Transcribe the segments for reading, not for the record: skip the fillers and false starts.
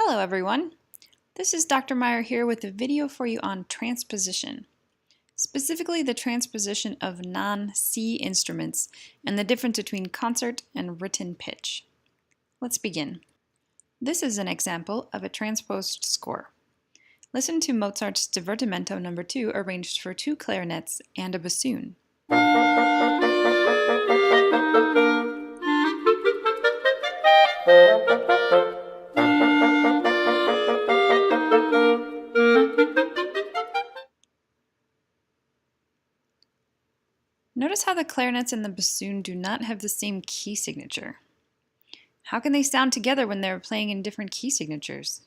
Hello everyone, this is Dr. Meyer here with a video for you on transposition, specifically the transposition of non-C instruments and the difference between concert and written pitch. Let's begin. This is an example of a transposed score. Listen to Mozart's Divertimento No. 2 arranged for 2 clarinets and a bassoon. Notice how the clarinets and the bassoon do not have the same key signature. How can they sound together when they're playing in different key signatures?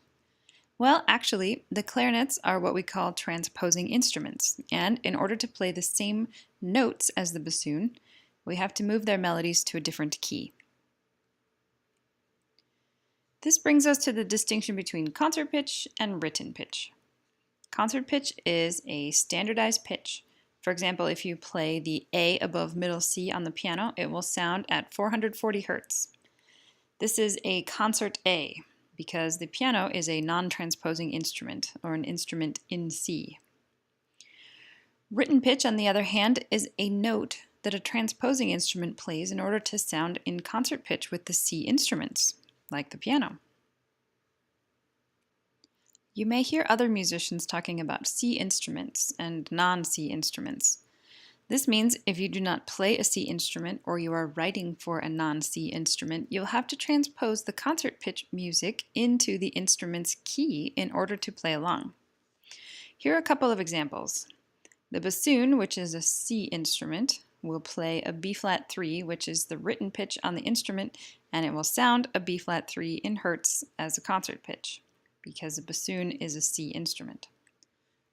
Well, actually, the clarinets are what we call transposing instruments, and in order to play the same notes as the bassoon, we have to move their melodies to a different key. This brings us to the distinction between concert pitch and written pitch. Concert pitch is a standardized pitch. For example, if you play the A above middle C on the piano, it will sound at 440 Hz. This is a concert A because the piano is a non-transposing instrument, or an instrument in C. Written pitch, on the other hand, is a note that a transposing instrument plays in order to sound in concert pitch with the C instruments, like the piano. You may hear other musicians talking about C instruments and non-C instruments. This means if you do not play a C instrument or you are writing for a non-C instrument, you'll have to transpose the concert pitch music into the instrument's key in order to play along. Here are a couple of examples. The bassoon, which is a C instrument, will play a B-flat 3, which is the written pitch on the instrument, and it will sound a B-flat 3 in Hertz as a concert pitch, because the bassoon is a C instrument.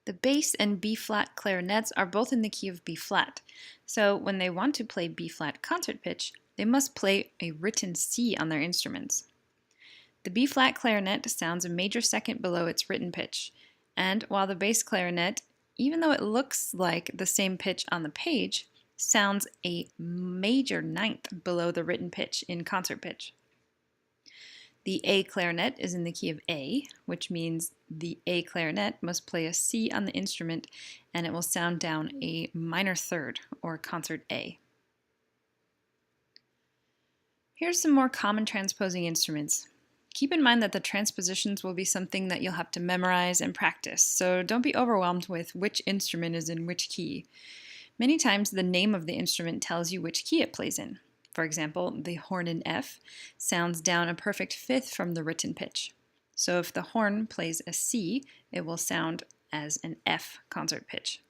The bass and B-flat clarinets are both in the key of B-flat, so when they want to play B-flat concert pitch, they must play a written C on their instruments. The B-flat clarinet sounds a major second below its written pitch, and while the bass clarinet, even though it looks like the same pitch on the page, sounds a major ninth below the written pitch in concert pitch. The A clarinet is in the key of A, which means the A clarinet must play a C on the instrument and it will sound down a minor third, or concert A. Here's some more common transposing instruments. Keep in mind that the transpositions will be something that you'll have to memorize and practice, so don't be overwhelmed with which instrument is in which key. Many times the name of the instrument tells you which key it plays in. For example, the horn in F sounds down a perfect fifth from the written pitch. So if the horn plays a C, it will sound as an F concert pitch.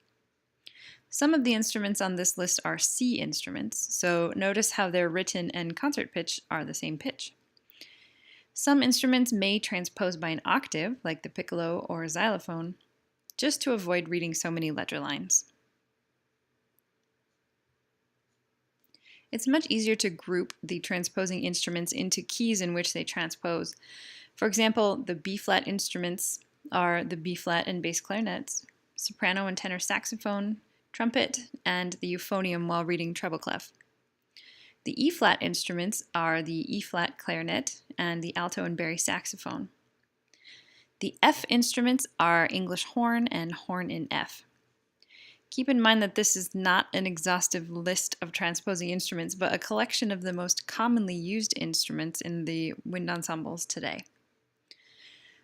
Some of the instruments on this list are C instruments, so notice how their written and concert pitch are the same pitch. Some instruments may transpose by an octave, like the piccolo or xylophone, just to avoid reading so many ledger lines. It's much easier to group the transposing instruments into keys in which they transpose. For example, the B-flat instruments are the B-flat and bass clarinets, soprano and tenor saxophone, trumpet, and the euphonium while reading treble clef. The E-flat instruments are the E-flat clarinet and the alto and bari saxophone. The F instruments are English horn and horn in F. Keep in mind that this is not an exhaustive list of transposing instruments, but a collection of the most commonly used instruments in the wind ensembles today.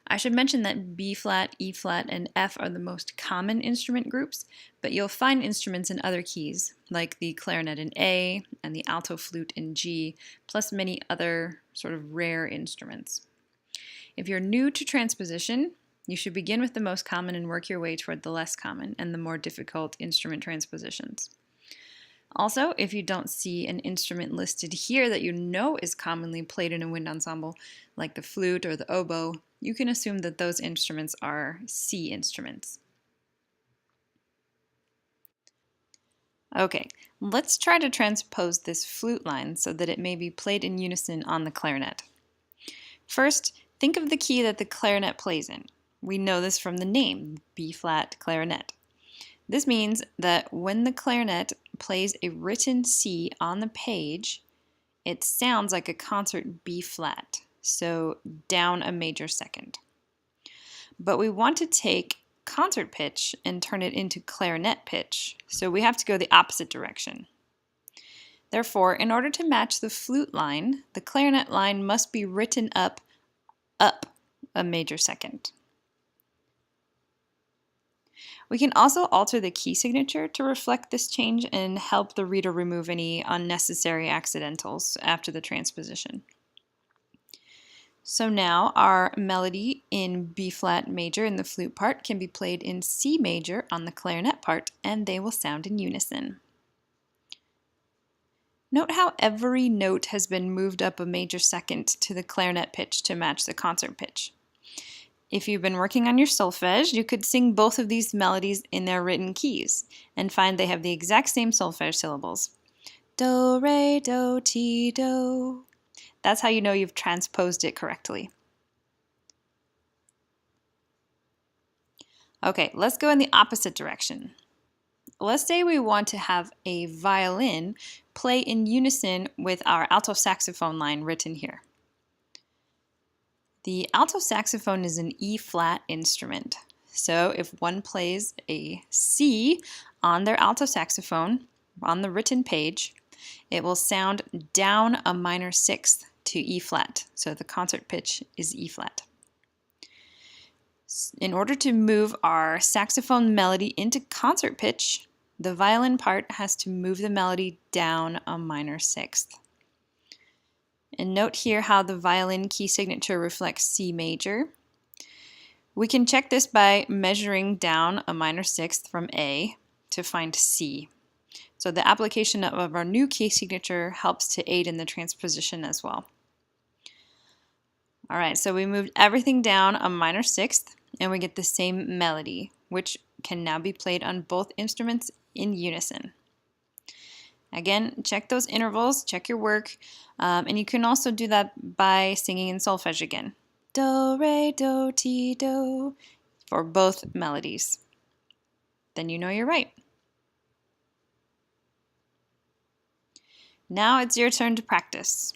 I should mention that B-flat, E-flat, and F are the most common instrument groups, but you'll find instruments in other keys, like the clarinet in A and the alto flute in G, plus many other sort of rare instruments. If you're new to transposition, you should begin with the most common and work your way toward the less common and the more difficult instrument transpositions. Also, if you don't see an instrument listed here that you know is commonly played in a wind ensemble, like the flute or the oboe, you can assume that those instruments are C instruments. Okay, let's try to transpose this flute line so that it may be played in unison on the clarinet. First, think of the key that the clarinet plays in. We know this from the name, B-flat clarinet. This means that when the clarinet plays a written C on the page, it sounds like a concert B-flat. so down a major second. But we want to take concert pitch and turn it into clarinet pitch, so we have to go the opposite direction. Therefore, in order to match the flute line, the clarinet line must be written up a major second. We can also alter the key signature to reflect this change and help the reader remove any unnecessary accidentals after the transposition. So now our melody in B flat major in the flute part can be played in C major on the clarinet part, and they will sound in unison. Note how every note has been moved up a major second to the clarinet pitch to match the concert pitch. If you've been working on your solfege, you could sing both of these melodies in their written keys and find they have the exact same solfege syllables. Do, re, do, ti, do. That's how you know you've transposed it correctly. Okay, let's go in the opposite direction. Let's say we want to have a violin play in unison with our alto saxophone line written here. The alto saxophone is an E-flat instrument. So if one plays a C on their alto saxophone on the written page, it will sound down a minor sixth to E-flat. So the concert pitch is E-flat. In order to move our saxophone melody into concert pitch, the violin part has to move the melody down a minor sixth. And note here how the violin key signature reflects C major. We can check this by measuring down a minor sixth from A to find C. So the application of our new key signature helps to aid in the transposition as well. All right, so we moved everything down a minor sixth and we get the same melody, which can now be played on both instruments in unison. Again, check those intervals, check your work, and you can also do that by singing in solfege again. Do, re, do, ti, do, for both melodies. Then you know you're right. Now it's your turn to practice.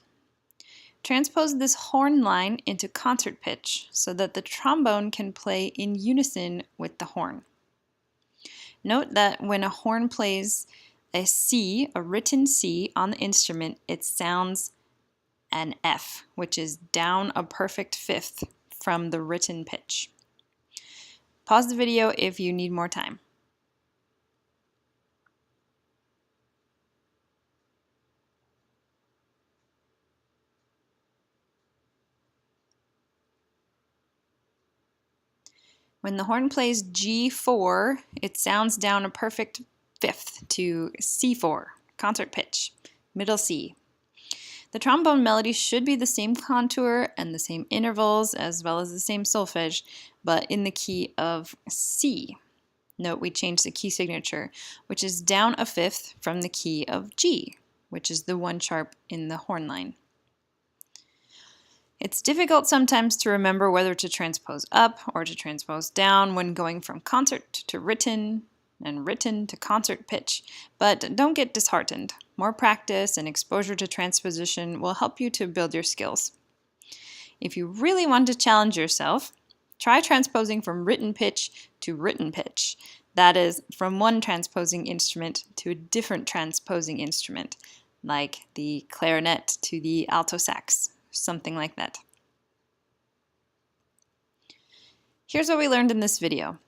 Transpose this horn line into concert pitch so that the trombone can play in unison with the horn. Note that when a horn plays a C, a written C on the instrument, it sounds an F, which is down a perfect fifth from the written pitch. Pause the video if you need more time. When the horn plays G4, it sounds down a perfect fifth to C4, concert pitch, middle C. The trombone melody should be the same contour and the same intervals as well as the same solfege, but in the key of C. Note we changed the key signature, which is down a fifth from the key of G, which is the one sharp in the horn line. It's difficult sometimes to remember whether to transpose up or to transpose down when going from concert to written and written to concert pitch, but don't get disheartened. More practice and exposure to transposition will help you to build your skills. If you really want to challenge yourself, try transposing from written pitch to written pitch. That is, from one transposing instrument to a different transposing instrument, like the clarinet to the alto sax. Something like that. Here's what we learned in this video.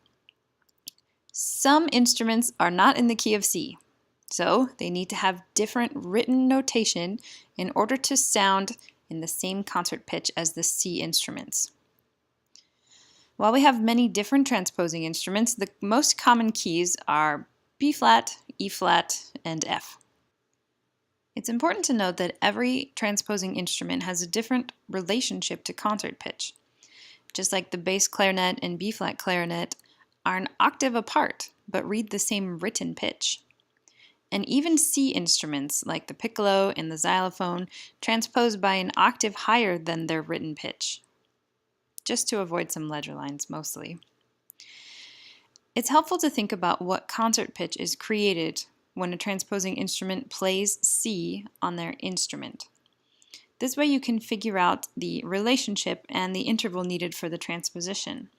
Some instruments are not in the key of C, so they need to have different written notation in order to sound in the same concert pitch as the C instruments. While we have many different transposing instruments, the most common keys are B flat, E flat, and F. It's important to note that every transposing instrument has a different relationship to concert pitch. Just like the bass clarinet and B-flat clarinet are an octave apart, but read the same written pitch. And even C instruments, like the piccolo and the xylophone, transpose by an octave higher than their written pitch, just to avoid some ledger lines mostly. It's helpful to think about what concert pitch is created when a transposing instrument plays C on their instrument. This way you can figure out the relationship and the interval needed for the transposition.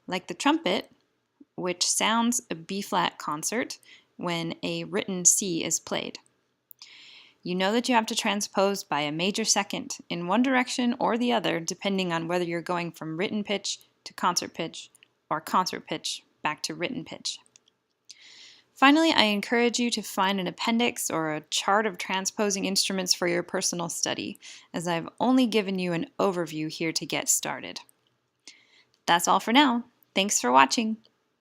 Like the trumpet, which sounds a B-flat concert when a written C is played. You know that you have to transpose by a major second in one direction or the other, depending on whether you're going from written pitch to concert pitch or concert pitch back to written pitch. Finally, I encourage you to find an appendix or a chart of transposing instruments for your personal study, as I've only given you an overview here to get started. That's all for now. Thanks for watching.